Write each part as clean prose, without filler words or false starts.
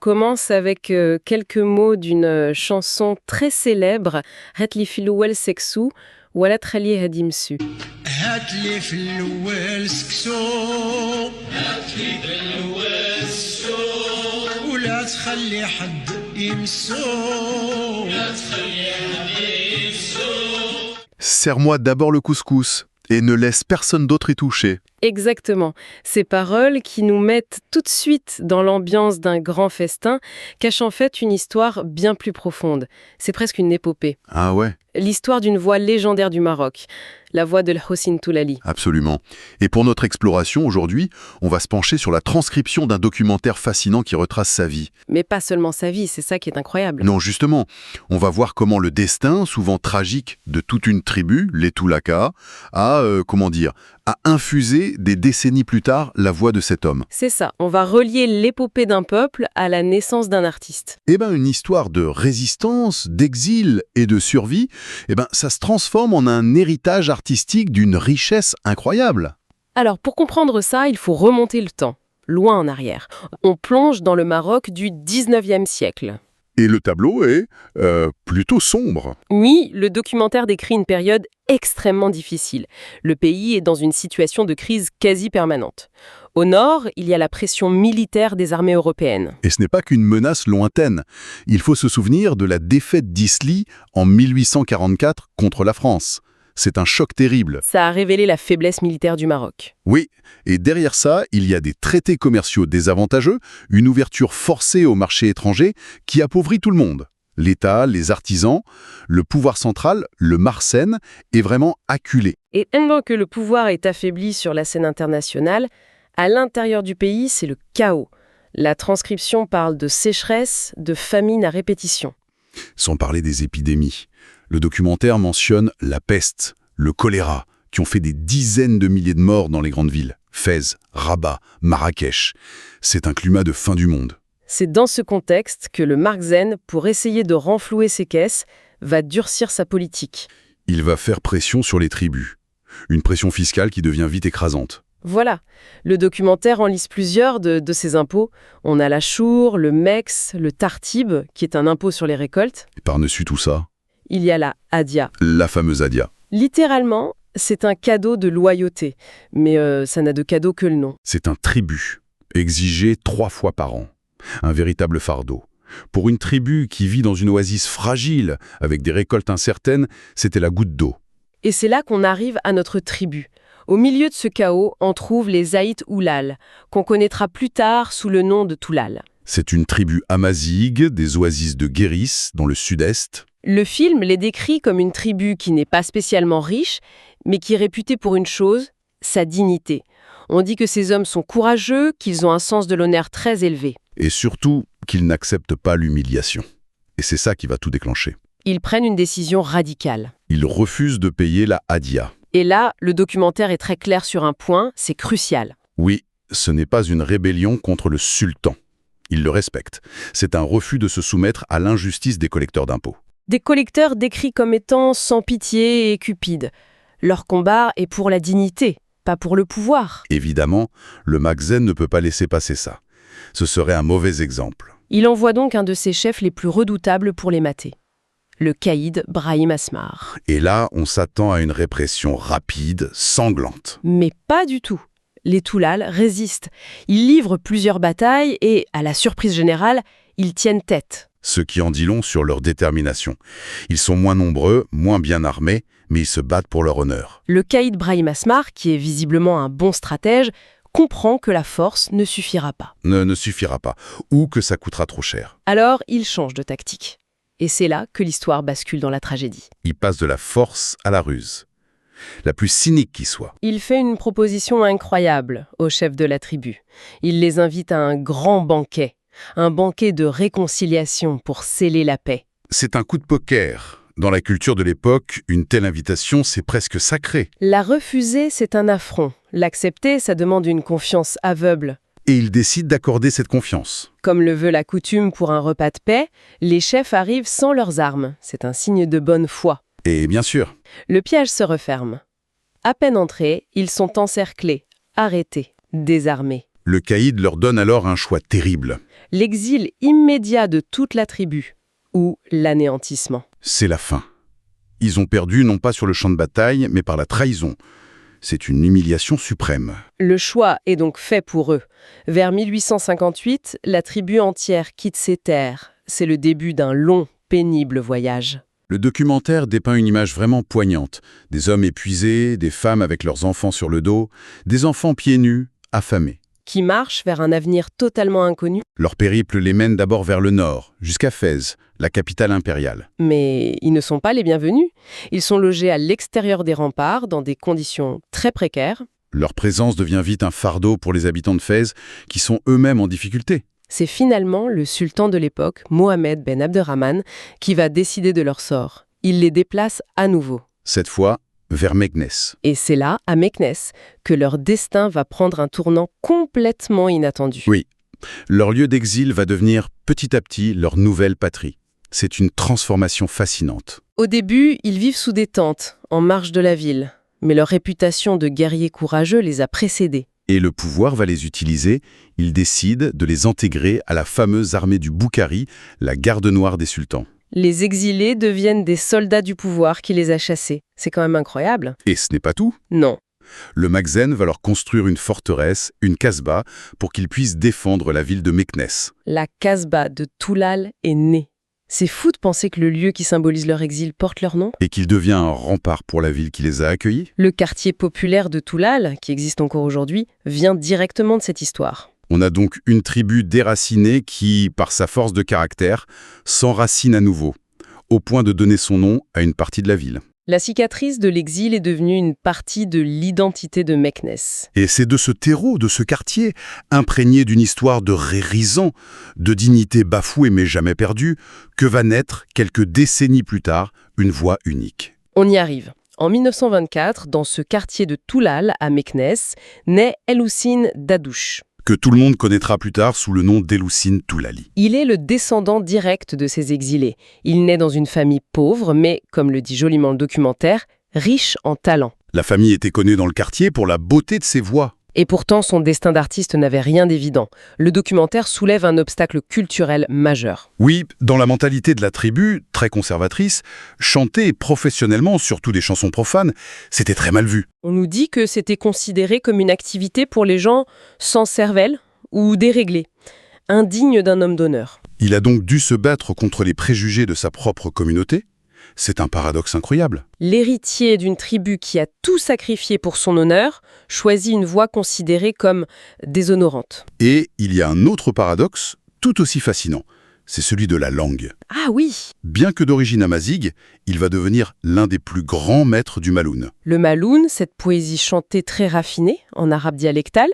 commence avec quelques mots d'une chanson très célèbre, Hatli fil Ouel Seksou, Wala Trali Hadimsu. هاتلي في الأول سكسو هاتلي في الأول سكسو ولا تخلي حد يمسو لا تخلي حد يمسو. Serre-moi d'abord le couscous et ne laisse personne d'autre y toucher. Exactement. Ces paroles qui nous mettent tout de suite dans l'ambiance d'un grand festin cachent en fait une histoire bien plus profonde. C'est presque une épopée. Ah ouais, L'histoire d'une voix légendaire du Maroc, la voix de l'Hossein Toulali. absolument. Et pour notre exploration aujourd'hui, on va se pencher sur la transcription d'un documentaire fascinant qui retrace sa vie. Mais pas seulement sa vie, c'est ça qui est incroyable. Non, justement, on va voir comment le destin, souvent tragique, de toute une tribu, les Toulaka, a infusé des décennies plus tard la voix de cet homme. C'est ça, on va relier l'épopée d'un peuple à la naissance d'un artiste. Eh ben, une histoire de résistance, d'exil et de survie, ça se transforme en un héritage artistique d'une richesse incroyable. Alors pour comprendre ça, il faut remonter le temps, loin en arrière. On plonge dans le Maroc du 19e siècle. Et le tableau est plutôt sombre. Oui, le documentaire décrit une période extrêmement difficile. Le pays est dans une situation de crise quasi permanente. Au nord, il y a la pression militaire des armées européennes. Et ce n'est pas qu'une menace lointaine. Il faut se souvenir de la défaite d'Isly en 1844 contre la France. C'est un choc terrible. Ça a révélé la faiblesse militaire du Maroc. Oui, et derrière ça, il y a des traités commerciaux désavantageux, une ouverture forcée au marché étranger qui appauvrit tout le monde. L'État, les artisans, le pouvoir central, le Marsenne, est vraiment acculé. Et pendant que le pouvoir est affaibli sur la scène internationale, à l'intérieur du pays, c'est le chaos. La transcription parle de sécheresse, de famine à répétition. Sans parler des épidémies. Le documentaire mentionne la peste, le choléra, qui ont fait des dizaines de milliers de morts dans les grandes villes. Fès, Rabat, Marrakech. C'est un climat de fin du monde. C'est dans ce contexte que le Makhzen, pour essayer de renflouer ses caisses, va durcir sa politique. Il va faire pression sur les tribus. Une pression fiscale qui devient vite écrasante. Voilà, le documentaire en liste plusieurs de ces impôts. On a la chour, le mex, le tartib, qui est un impôt sur les récoltes. Et par-dessus tout ça, Il y a la hadia. la fameuse Adia. Littéralement, c'est un cadeau de loyauté, mais ça n'a de cadeau que le nom. C'est un tribut, exigé 3 fois par an. Un véritable fardeau. Pour une tribu qui vit dans une oasis fragile, avec des récoltes incertaines, c'était la goutte d'eau. Et c'est là qu'on arrive à notre tribu. Au milieu de ce chaos, on trouve les Aït Oulal, qu'on connaîtra plus tard sous le nom de Toulal. C'est une tribu amazighe des oasis de Guéris, dans le sud-est. Le film les décrit comme une tribu qui n'est pas spécialement riche, mais qui est réputée pour une chose, sa dignité. On dit que ces hommes sont courageux, qu'ils ont un sens de l'honneur très élevé. Et surtout, qu'ils n'acceptent pas l'humiliation. Et c'est ça qui va tout déclencher. Ils prennent une décision radicale. Ils refusent de payer la hadia. Et là, le documentaire est très clair sur un point, c'est crucial. Oui, ce n'est pas une rébellion contre le sultan. Ils le respectent. C'est un refus de se soumettre à l'injustice des collecteurs d'impôts. Des collecteurs décrits comme étant sans pitié et cupides. Leur combat est pour la dignité, pas pour le pouvoir. Évidemment, le Makhzen ne peut pas laisser passer ça. Ce serait un mauvais exemple. Il envoie donc un de ses chefs les plus redoutables pour les mater. Le caïd Brahim Asmar. Et là, on s'attend à une répression rapide, sanglante. Mais pas du tout. Les Toulal résistent. Ils livrent plusieurs batailles et, à la surprise générale, ils tiennent tête. Ce qui en dit long sur leur détermination. Ils sont moins nombreux, moins bien armés, mais ils se battent pour leur honneur. Le caïd Brahim Asmar, qui est visiblement un bon stratège, comprend que la force ne suffira pas. Ne suffira pas, ou que ça coûtera trop cher. Alors, il change de tactique. Et c'est là que l'histoire bascule dans la tragédie. Il passe de la force à la ruse. La plus cynique qui soit. Il fait une proposition incroyable aux chefs de la tribu. Il les invite à un grand banquet de réconciliation pour sceller la paix. C'est un coup de poker. Dans la culture de l'époque, une telle invitation, c'est presque sacré. La refuser, c'est un affront. L'accepter, ça demande une confiance aveugle. Et il décide d'accorder cette confiance. Comme le veut la coutume pour un repas de paix, les chefs arrivent sans leurs armes. C'est un signe de bonne foi. Et bien sûr, Le piège se referme. À peine entrés, ils sont encerclés, arrêtés, désarmés. Le caïd leur donne alors un choix terrible. L'exil immédiat de toute la tribu, ou l'anéantissement. C'est la fin. Ils ont perdu non pas sur le champ de bataille, mais par la trahison. C'est une humiliation suprême. Le choix est donc fait pour eux. Vers 1858, la tribu entière quitte ses terres. C'est le début d'un long, pénible voyage. Le documentaire dépeint une image vraiment poignante. Des hommes épuisés, des femmes avec leurs enfants sur le dos, des enfants pieds nus, affamés. Qui marchent vers un avenir totalement inconnu. Leur périple les mène d'abord vers le nord, jusqu'à Fès, la capitale impériale. Mais ils ne sont pas les bienvenus. Ils sont logés à l'extérieur des remparts, dans des conditions très précaires. Leur présence devient vite un fardeau pour les habitants de Fès, qui sont eux-mêmes en difficulté. C'est finalement le sultan de l'époque, Mohamed Ben Abderrahmane, qui va décider de leur sort. Il les déplace à nouveau. Cette fois, vers Meknès. Et c'est là, à Meknès, que leur destin va prendre un tournant complètement inattendu. Oui, leur lieu d'exil va devenir petit à petit leur nouvelle patrie. C'est une transformation fascinante. Au début, ils vivent sous des tentes, en marge de la ville. Mais leur réputation de guerriers courageux les a précédés. Et le pouvoir va les utiliser, il décide de les intégrer à la fameuse armée du Boukhari, la garde noire des sultans. Les exilés deviennent des soldats du pouvoir qui les a chassés. C'est quand même incroyable. Et ce n'est pas tout. Non. Le Makhzen va leur construire une forteresse, une kasbah, pour qu'ils puissent défendre la ville de Meknès. La Kasbah de Toulal est née. C'est fou de penser que le lieu qui symbolise leur exil porte leur nom. Et qu'il devient un rempart pour la ville qui les a accueillis. Le quartier populaire de Toulal, qui existe encore aujourd'hui, vient directement de cette histoire. On a donc une tribu déracinée qui, par sa force de caractère, s'enracine à nouveau, au point de donner son nom à une partie de la ville. La cicatrice de l'exil est devenue une partie de l'identité de Meknès. Et c'est de ce terreau, de ce quartier, imprégné d'une histoire de rérisant, de dignité bafouée mais jamais perdue, que va naître, quelques décennies plus tard, une voix unique. On y arrive. En 1924, dans ce quartier de Toulal, à Meknès, naît El-Houssine Dadouche. Que tout le monde connaîtra plus tard sous le nom d'El-Houssine Toulali. Il est le descendant direct de ces exilés. Il naît dans une famille pauvre, mais, comme le dit joliment le documentaire, riche en talent. La famille était connue dans le quartier pour la beauté de ses voix. Et pourtant, son destin d'artiste n'avait rien d'évident. Le documentaire soulève un obstacle culturel majeur. Oui, dans la mentalité de la tribu, très conservatrice, chanter professionnellement, surtout des chansons profanes, c'était très mal vu. On nous dit que c'était considéré comme une activité pour les gens sans cervelle ou déréglés, indignes d'un homme d'honneur. Il a donc dû se battre contre les préjugés de sa propre communauté. C'est un paradoxe incroyable. L'héritier d'une tribu qui a tout sacrifié pour son honneur choisit une voie considérée comme déshonorante. Et il y a un autre paradoxe, tout aussi fascinant. C'est celui de la langue. Ah oui! Bien que d'origine amazigh, il va devenir l'un des plus grands maîtres du Maloun. Le Maloun, cette poésie chantée très raffinée, en arabe dialectal,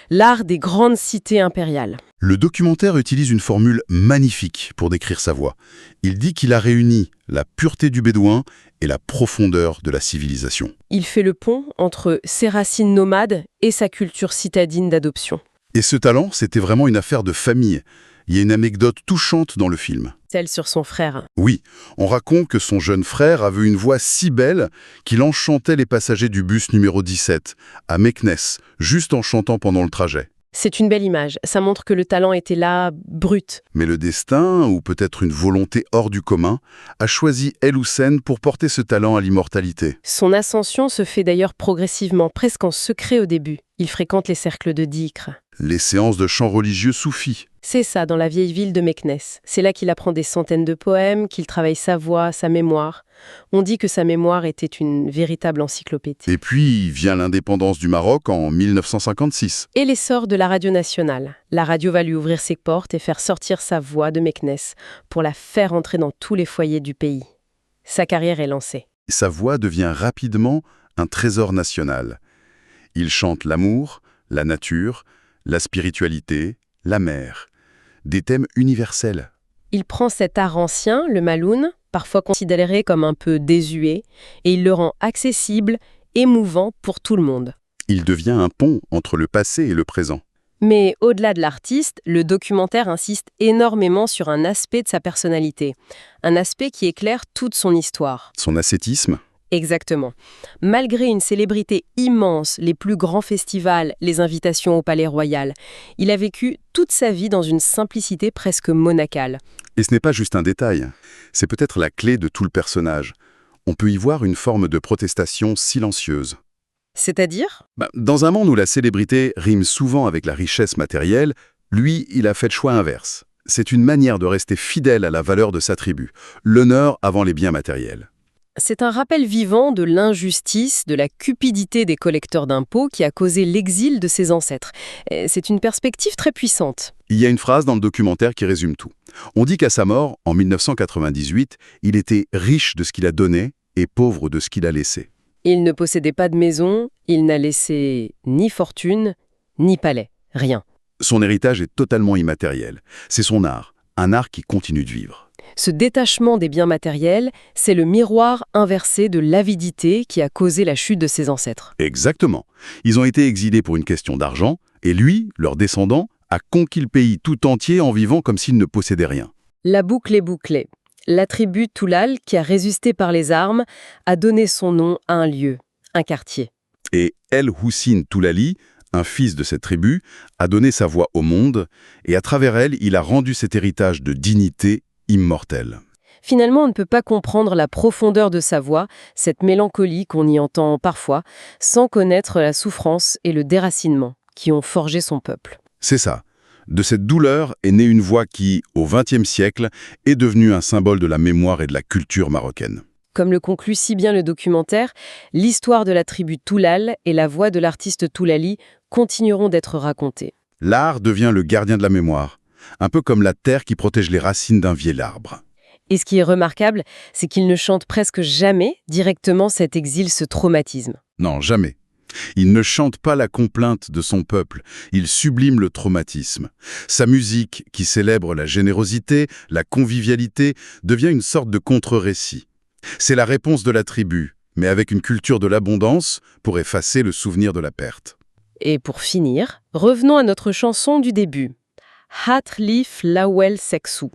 l'art des grandes cités impériales. Le documentaire utilise une formule magnifique pour décrire sa voix. Il dit qu'il a réuni la pureté du bédouin et la profondeur de la civilisation. Il fait le pont entre ses racines nomades et sa culture citadine d'adoption. Et ce talent, c'était vraiment une affaire de famille. Il y a une anecdote touchante dans le film. Celle sur son frère. Oui, on raconte que son jeune frère avait une voix si belle qu'il enchantait les passagers du bus numéro 17, à Meknès, juste en chantant pendant le trajet. C'est une belle image. Ça montre que le talent était là, brut. Mais le destin, ou peut-être une volonté hors du commun, a choisi El-Houssine pour porter ce talent à l'immortalité. Son ascension se fait d'ailleurs progressivement, presque en secret au début. Il fréquente les cercles de dhikr. Les séances de chants religieux soufis. C'est ça, dans la vieille ville de Meknès. C'est là qu'il apprend des centaines de poèmes, qu'il travaille sa voix, sa mémoire. On dit que sa mémoire était une véritable encyclopédie. Et puis vient l'indépendance du Maroc en 1956. Et l'essor de la radio nationale. La radio va lui ouvrir ses portes et faire sortir sa voix de Meknès pour la faire entrer dans tous les foyers du pays. Sa carrière est lancée. Sa voix devient rapidement un trésor national. Il chante l'amour, la nature, la spiritualité, la mer. Des thèmes universels. Il prend cet art ancien, le Maloun, parfois considéré comme un peu désuet, et il le rend accessible, émouvant pour tout le monde. Il devient un pont entre le passé et le présent. Mais au-delà de l'artiste, le documentaire insiste énormément sur un aspect de sa personnalité, un aspect qui éclaire toute son histoire. Son ascétisme. Exactement. Malgré une célébrité immense, les plus grands festivals, les invitations au Palais Royal, il a vécu toute sa vie dans une simplicité presque monacale. Et ce n'est pas juste un détail, c'est peut-être la clé de tout le personnage. On peut y voir une forme de protestation silencieuse. C'est-à-dire? Dans un monde où la célébrité rime souvent avec la richesse matérielle, lui, il a fait le choix inverse. C'est une manière de rester fidèle à la valeur de sa tribu, l'honneur avant les biens matériels. C'est un rappel vivant de l'injustice, de la cupidité des collecteurs d'impôts qui a causé l'exil de ses ancêtres. Et c'est une perspective très puissante. Il y a une phrase dans le documentaire qui résume tout. On dit qu'à sa mort, en 1998, il était riche de ce qu'il a donné et pauvre de ce qu'il a laissé. Il ne possédait pas de maison, il n'a laissé ni fortune, ni palais, rien. Son héritage est totalement immatériel. C'est son art, un art qui continue de vivre. Ce détachement des biens matériels, c'est le miroir inversé de l'avidité qui a causé la chute de ses ancêtres. Exactement. Ils ont été exilés pour une question d'argent, et lui, leur descendant, a conquis le pays tout entier en vivant comme s'il ne possédait rien. La boucle est bouclée. La tribu Toulal, qui a résisté par les armes, a donné son nom à un lieu, un quartier. Et El Hussein Toulali, un fils de cette tribu, a donné sa voix au monde, et à travers elle, il a rendu cet héritage de dignité immortel. Finalement, on ne peut pas comprendre la profondeur de sa voix, cette mélancolie qu'on y entend parfois, sans connaître la souffrance et le déracinement qui ont forgé son peuple. C'est ça. De cette douleur est née une voix qui, au XXe siècle, est devenue un symbole de la mémoire et de la culture marocaine. Comme le conclut si bien le documentaire, l'histoire de la tribu Toulal et la voix de l'artiste Toulali continueront d'être racontées. L'art devient le gardien de la mémoire, un peu comme la terre qui protège les racines d'un vieil arbre. Et ce qui est remarquable, c'est qu'il ne chante presque jamais directement cet exil, ce traumatisme. Non, jamais. Il ne chante pas la complainte de son peuple, il sublime le traumatisme. Sa musique, qui célèbre la générosité, la convivialité, devient une sorte de contre-récit. C'est la réponse de la tribu, mais avec une culture de l'abondance pour effacer le souvenir de la perte. Et pour finir, revenons à notre chanson du début. Hatlif Lawel Seksou.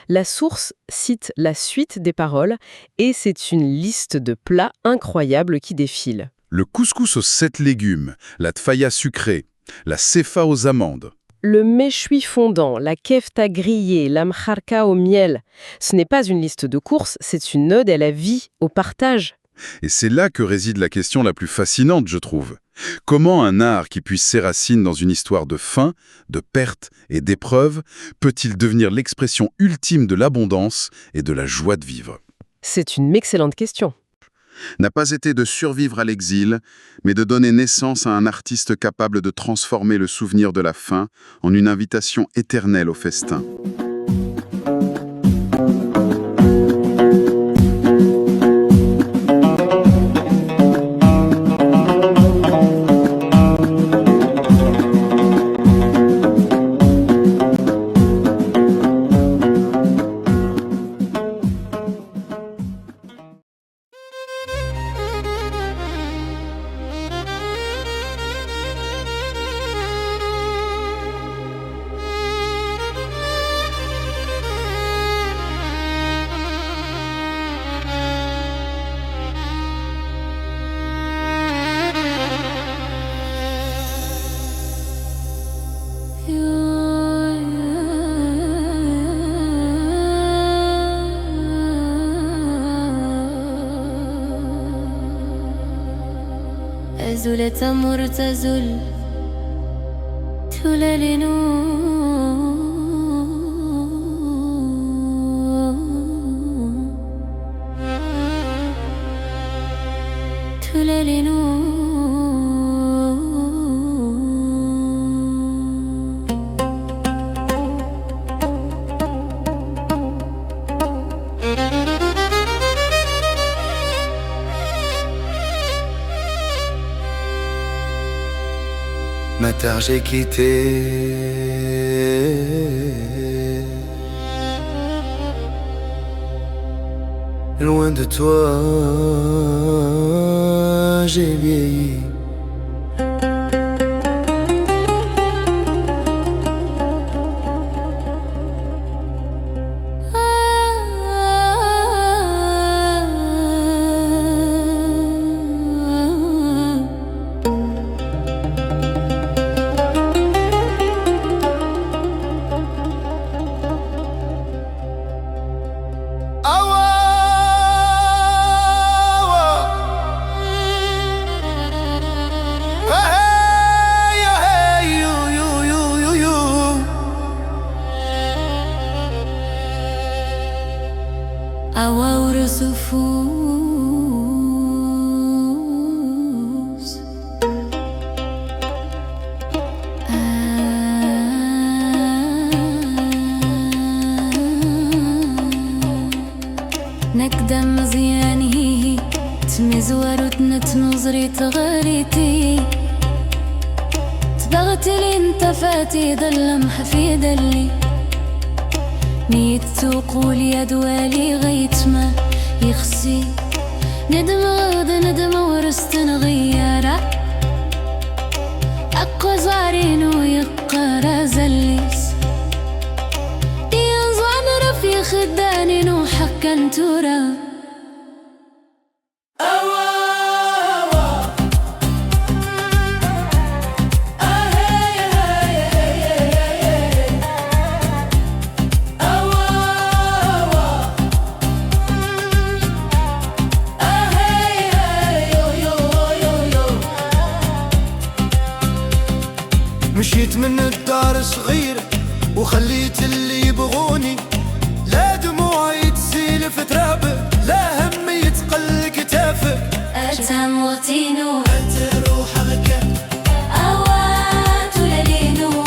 La source cite la suite des paroles et c'est une liste de plats incroyables qui défilent. Le couscous aux 7 légumes, la tfaya sucrée, la sefa aux amandes. Le méchoui fondant, la kefta grillée, la mkharka au miel. Ce n'est pas une liste de courses, c'est une ode à la vie, au partage. Et c'est là que réside la question la plus fascinante, je trouve. Comment un art qui puise ses racines dans une histoire de faim, de perte et d'épreuve peut-il devenir l'expression ultime de l'abondance et de la joie de vivre? C'est une excellente question. N'a pas été de survivre à l'exil, mais de donner naissance à un artiste capable de transformer le souvenir de la faim en une invitation éternelle au festin. أزلت مرتزل تلل Ma terre j'ai quitté loin de toi j'ai vieilli اغتلي انت فاتي ذا اللمحة في دلي نيت تقول يا دوالي غيت ما يخسي ندم غد ندم ورست نغيرة أقوى زارين ويقرا زليس ينزعن رفي خداني نوحك انتورا مشيت من الدار صغير وخليت اللي يبغوني لا دموعي تسيل في ترابك لا هم يتقل كتافك أتم وطينو أنت روحك أوات للينو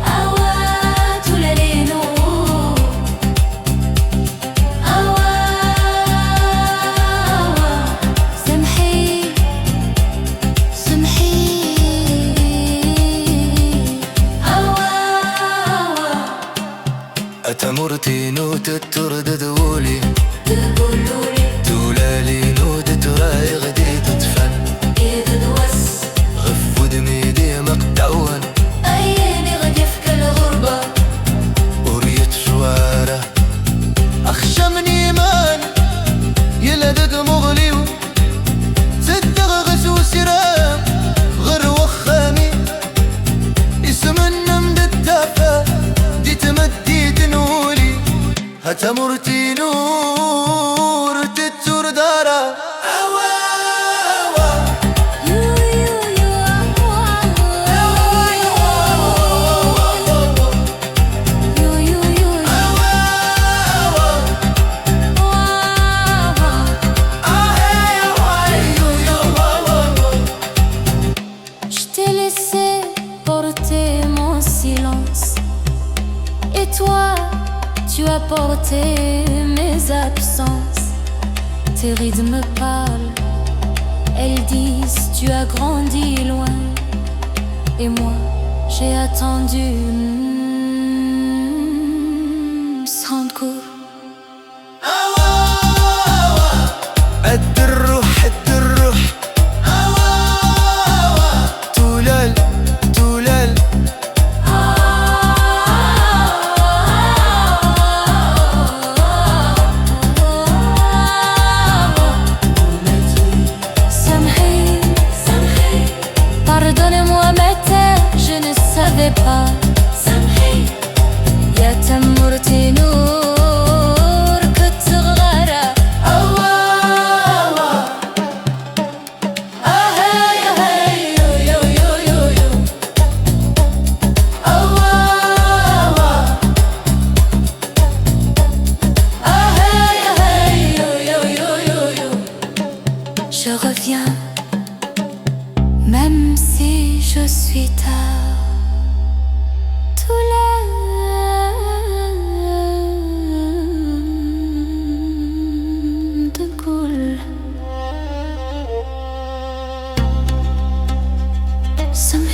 أوات للينو سمحي سمحي أتمرتي نوت تردد ولي تولالي نوت تراي غدي تدفن غف ودمي دي مقطعون أيني غدي في الغربة وريت شوارع أخشى من إيمان يلدد مغلي صدق غسو سرام غير وخامي يسمن مدد التافة دي تمدي تنولي هتمرتي نور تتور دارا Je t'ai laissé porter mon silence et toi tu as porté mes absences. Tes rides me parlent, elles disent tu as grandi loin et moi j'ai attendu sans coup. قد الروح قد الروح تولال تولال Samhi, pardonne-moi mais je ne savais pas. Samhi, يا تمرتي نور كنت غارة Je reviens, même si je suis tard. Tout l'air de coule. Some